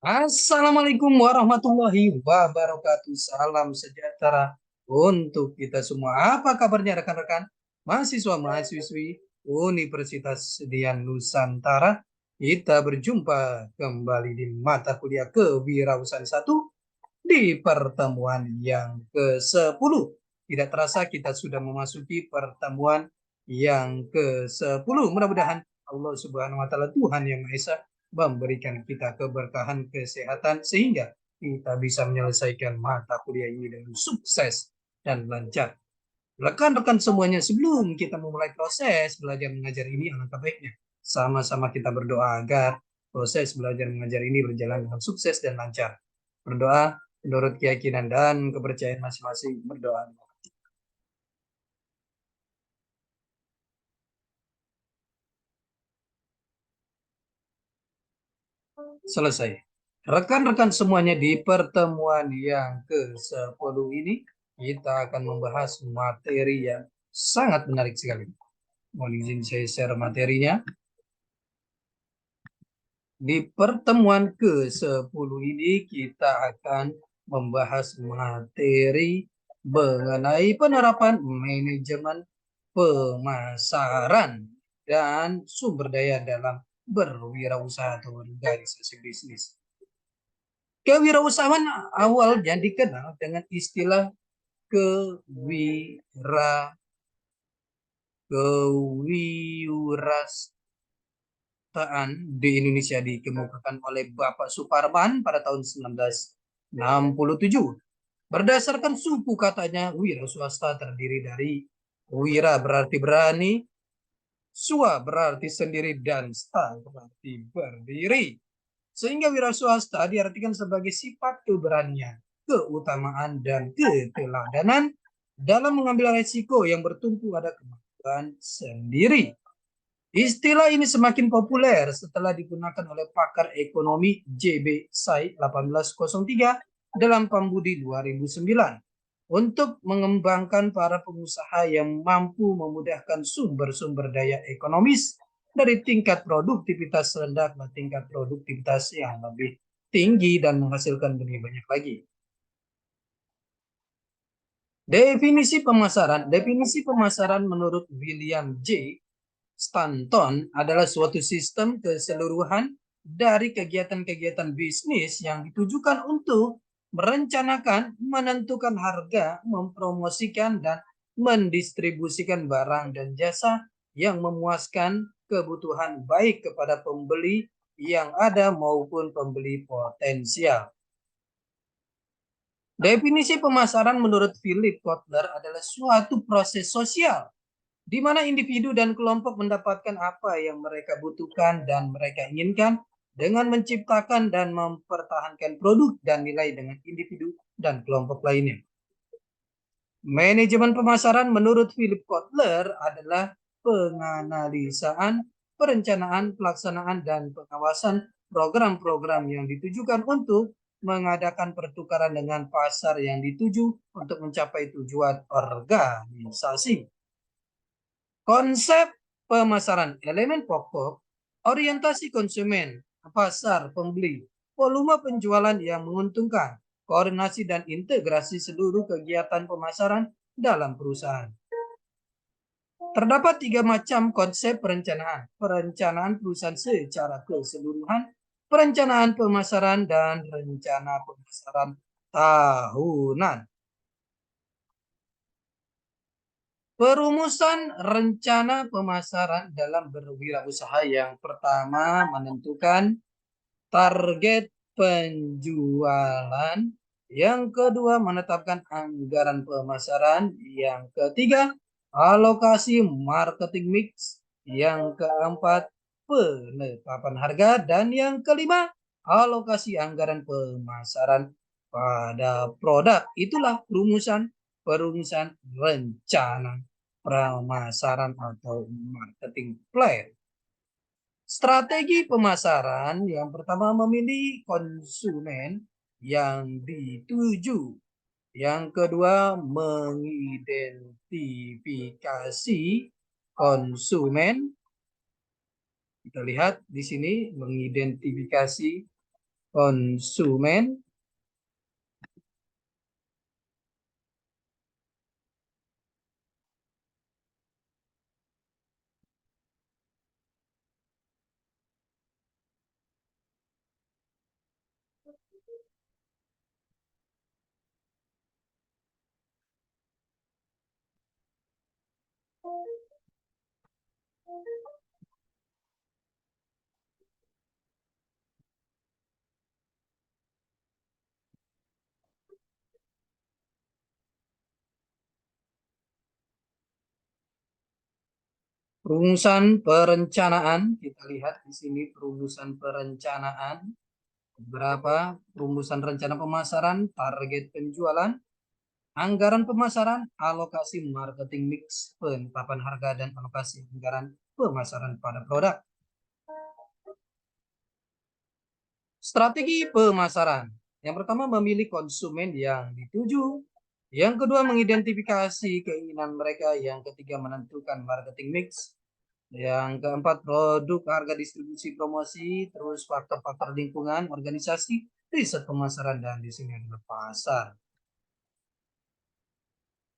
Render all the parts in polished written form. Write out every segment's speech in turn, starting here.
Assalamualaikum warahmatullahi wabarakatuh. Salam sejahtera untuk kita semua. Apa kabarnya rekan-rekan mahasiswa-mahasiswi Universitas Sedian Nusantara? Kita berjumpa kembali di mata kuliah Kewirausahaan 1 di pertemuan yang ke-10. Tidak terasa kita sudah memasuki pertemuan yang ke-10. Mudah-mudahan Allah Subhanahu wa taala, Tuhan yang Maha Esa, memberikan kita keberkahan kesehatan sehingga kita bisa menyelesaikan mata kuliah ini dengan sukses dan lancar. Rekan-rekan semuanya, sebelum kita memulai proses belajar mengajar ini, alangkah baiknya sama-sama kita berdoa agar proses belajar mengajar ini berjalan dengan sukses dan lancar. Berdoa menurut keyakinan dan kepercayaan masing-masing. Berdoa. Selesai. Rekan-rekan semuanya, di pertemuan yang ke-10 ini kita akan membahas materi yang sangat menarik sekali. Mohon izin saya share materinya. Di pertemuan ke-10 ini kita akan membahas materi mengenai penerapan manajemen pemasaran dan sumber daya dalam berwirausaha atau organisasi bisnis. Kewirausahaan awalnya dikenal dengan istilah kewirausahaan di Indonesia, dikemukakan oleh Bapak Suparman pada tahun 1967. Berdasarkan suku katanya, wira swasta terdiri dari wira berarti berani, swa berarti sendiri, dan sta berarti berdiri. Sehingga wira swasta diartikan sebagai sifat keberanian, keutamaan, dan keteladanan dalam mengambil risiko yang bertumpu pada kemampuan sendiri. Istilah ini semakin populer setelah digunakan oleh pakar ekonomi J.B. Said 1803 dalam Pambudi 2009 untuk mengembangkan para pengusaha yang mampu memudahkan sumber-sumber daya ekonomis dari tingkat produktivitas rendah ke tingkat produktivitas yang lebih tinggi dan menghasilkan lebih banyak lagi. Definisi pemasaran menurut William J. Stanton adalah suatu sistem keseluruhan dari kegiatan-kegiatan bisnis yang ditujukan untuk merencanakan, menentukan harga, mempromosikan, dan mendistribusikan barang dan jasa yang memuaskan kebutuhan baik kepada pembeli yang ada maupun pembeli potensial. Definisi pemasaran menurut Philip Kotler adalah suatu proses sosial di mana individu dan kelompok mendapatkan apa yang mereka butuhkan dan mereka inginkan dengan menciptakan dan mempertahankan produk dan nilai dengan individu dan kelompok lainnya. Manajemen pemasaran menurut Philip Kotler adalah penganalisaan, perencanaan, pelaksanaan, dan pengawasan program-program yang ditujukan untuk mengadakan pertukaran dengan pasar yang dituju untuk mencapai tujuan organisasi. Konsep pemasaran, elemen pokok, orientasi konsumen, pasar, pembeli, volume penjualan yang menguntungkan, koordinasi dan integrasi seluruh kegiatan pemasaran dalam perusahaan. Terdapat 3 macam konsep perencanaan. Perencanaan perusahaan secara keseluruhan, perencanaan pemasaran, dan rencana pemasaran tahunan. Perumusan rencana pemasaran dalam berwirausaha: yang pertama, menentukan target penjualan. Yang kedua, menetapkan anggaran pemasaran. Yang ketiga, alokasi marketing mix. Yang keempat, penetapan harga. Dan yang kelima, alokasi anggaran pemasaran pada produk. Itulah perumusan rencana pemasaran atau marketing plan. Strategi pemasaran yang pertama memilih konsumen yang dituju. Yang kedua mengidentifikasi konsumen. Kita lihat di sini mengidentifikasi konsumen. Perumusan perencanaan, kita lihat di sini perumusan perencanaan. Berapa perumusan rencana pemasaran, target penjualan, anggaran pemasaran, alokasi marketing mix, penetapan harga, dan alokasi anggaran pemasaran pada produk. Strategi pemasaran. Yang pertama memilih konsumen yang dituju. Yang kedua mengidentifikasi keinginan mereka. Yang ketiga menentukan marketing mix. Yang keempat produk, harga, distribusi, promosi, terus faktor-faktor lingkungan, organisasi, riset pemasaran, dan di sini adalah pasar.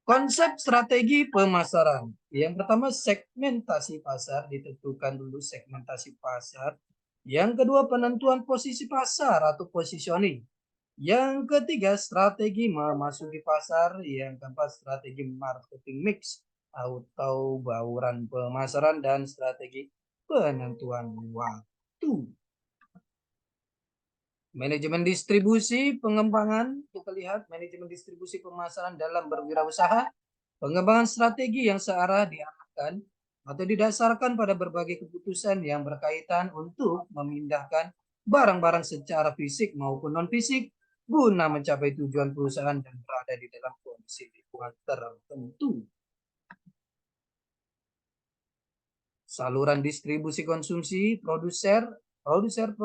Konsep strategi pemasaran. Yang pertama segmentasi pasar, ditentukan dulu segmentasi pasar. Yang kedua penentuan posisi pasar atau positioning. Yang ketiga strategi memasuki pasar. Yang keempat strategi marketing mix atau bauran pemasaran, dan strategi penentuan waktu. Manajemen distribusi pengembangan, kita lihat manajemen distribusi pemasaran dalam berwirausaha. Pengembangan strategi yang searah diarahkan atau didasarkan pada berbagai keputusan yang berkaitan untuk memindahkan barang-barang secara fisik maupun non-fisik guna mencapai tujuan perusahaan dan berada di dalam kondisi lingkungan tertentu. Saluran distribusi konsumsi, produser, konsumer,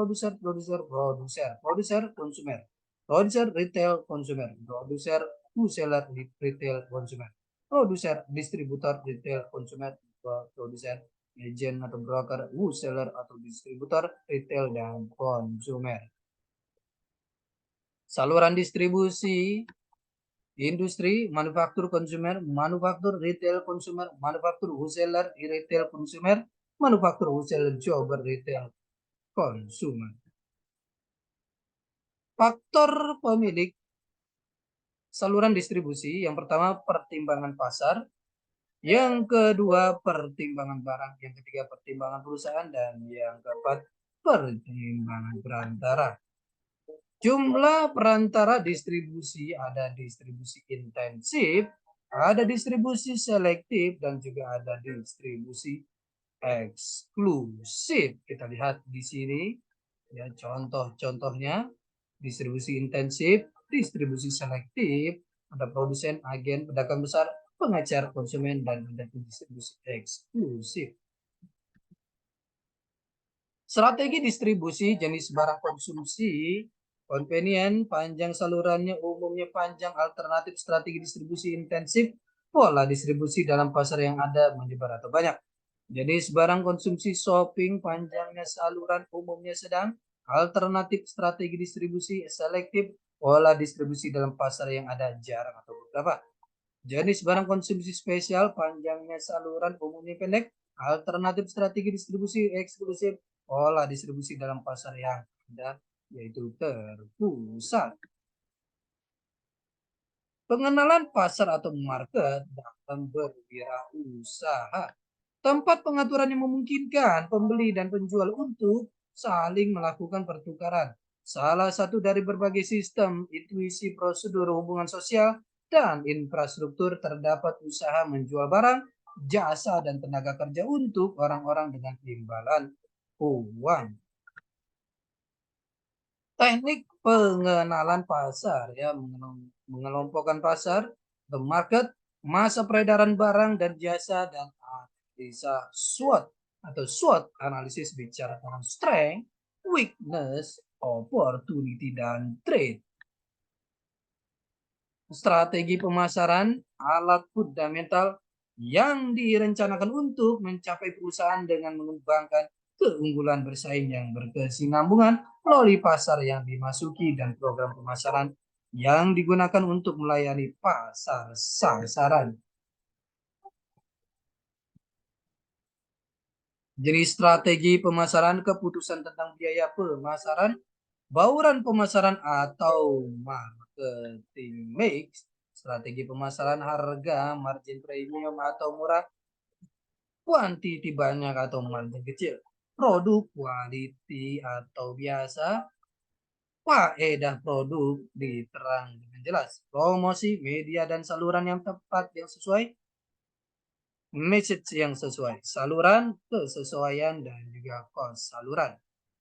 produser retail konsumer, produser wholesaler retail konsumer, produser distributor retail konsumer, produser agent atau broker wholesaler atau distributor retail dan konsumer. Saluran distribusi industri, manufaktur konsumer, manufaktur retail konsumer, manufaktur wholesaler retail konsumer, manufaktur wholesaler jobber retail konsumer. Faktor pemilik saluran distribusi, yang pertama pertimbangan pasar, yang kedua pertimbangan barang, yang ketiga pertimbangan perusahaan, dan yang keempat pertimbangan perantara. Jumlah perantara distribusi, ada distribusi intensif, ada distribusi selektif, dan juga ada distribusi eksklusif. Kita lihat di sini ya contoh-contohnya. Distribusi intensif, distribusi selektif, ada produsen, agen, pedagang besar, pengecer, konsumen, dan ada distribusi eksklusif. Strategi distribusi jenis barang konsumsi, convenient, panjang salurannya, umumnya panjang, alternatif, strategi distribusi intensif, pola distribusi dalam pasar yang ada, menyebar atau banyak. Jenis barang konsumsi shopping, panjangnya saluran, umumnya sedang, alternatif, strategi distribusi selektif, pola distribusi dalam pasar yang ada, jarang atau beberapa. Jenis barang konsumsi spesial, panjangnya saluran, umumnya pendek, alternatif, strategi distribusi eksklusif, pola distribusi dalam pasar yang ada, yaitu terpusat. Pengenalan pasar atau market dalam berwirausaha. Tempat pengaturan yang memungkinkan pembeli dan penjual untuk saling melakukan pertukaran. Salah satu dari berbagai sistem, intuisi, prosedur, hubungan sosial, dan infrastruktur terdapat usaha menjual barang, jasa, dan tenaga kerja untuk orang-orang dengan imbalan uang. Teknik pengenalan pasar ya, mengelompokkan pasar, the market, masa peredaran barang dan jasa, dan analisa SWOT atau SWOT analisis bicara tentang strength, weakness, opportunity, dan trade. Strategi pemasaran alat fundamental yang direncanakan untuk mencapai perusahaan dengan mengembangkan keunggulan bersaing yang berkesinambungan melalui pasar yang dimasuki dan program pemasaran yang digunakan untuk melayani pasar sasaran. Jenis strategi pemasaran, keputusan tentang biaya pemasaran, bauran pemasaran atau marketing mix, strategi pemasaran harga, margin premium atau murah, kuantiti banyak atau margin kecil, produk quality atau biasa, faedah produk diterang dengan jelas, promosi, media dan saluran yang tepat yang sesuai, message yang sesuai, saluran, kesesuaian dan juga cost saluran.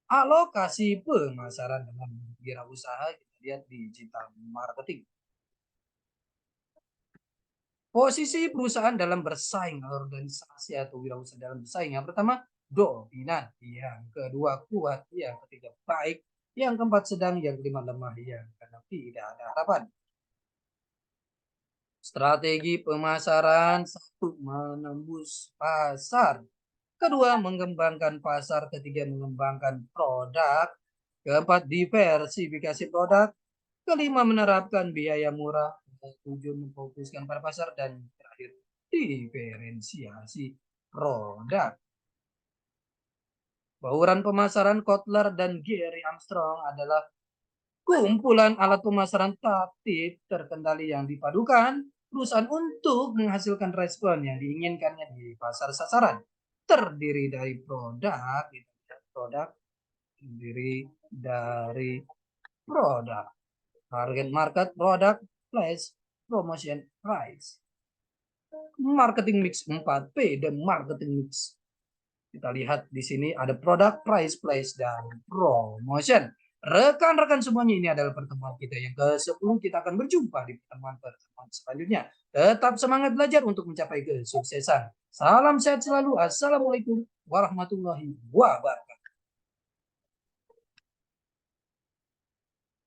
Alokasi pemasaran dengan wirausaha, kita lihat digital marketing. Posisi perusahaan dalam bersaing, organisasi atau wirausaha dalam bersaing. Yang pertama, dominan. Yang kedua, kuat. Yang ketiga, baik. Yang keempat, sedang. Yang kelima, lemah. Yang keenam, tidak ada harapan. Strategi pemasaran, satu, menembus pasar. Kedua, mengembangkan pasar. Ketiga, mengembangkan produk. Keempat, diversifikasi produk. Kelima, menerapkan biaya murah. Ketujuh, memfokuskan pada pasar. Dan terakhir, diferensiasi produk. Bauran pemasaran Kotler dan Gary Armstrong adalah kumpulan alat pemasaran taktik terkendali yang dipadukan perusahaan untuk menghasilkan respon yang diinginkannya di pasar sasaran. Terdiri dari produk, terdiri dari produk, target market, product, place, promotion, price. Marketing mix 4P, the marketing mix. Kita lihat di sini ada produk, price, place, dan promotion. Rekan-rekan semuanya, ini adalah pertemuan kita yang ke-10. Kita akan berjumpa di pertemuan selanjutnya. Tetap semangat belajar untuk mencapai kesuksesan. Salam sehat selalu. Assalamualaikum warahmatullahi wabarakatuh.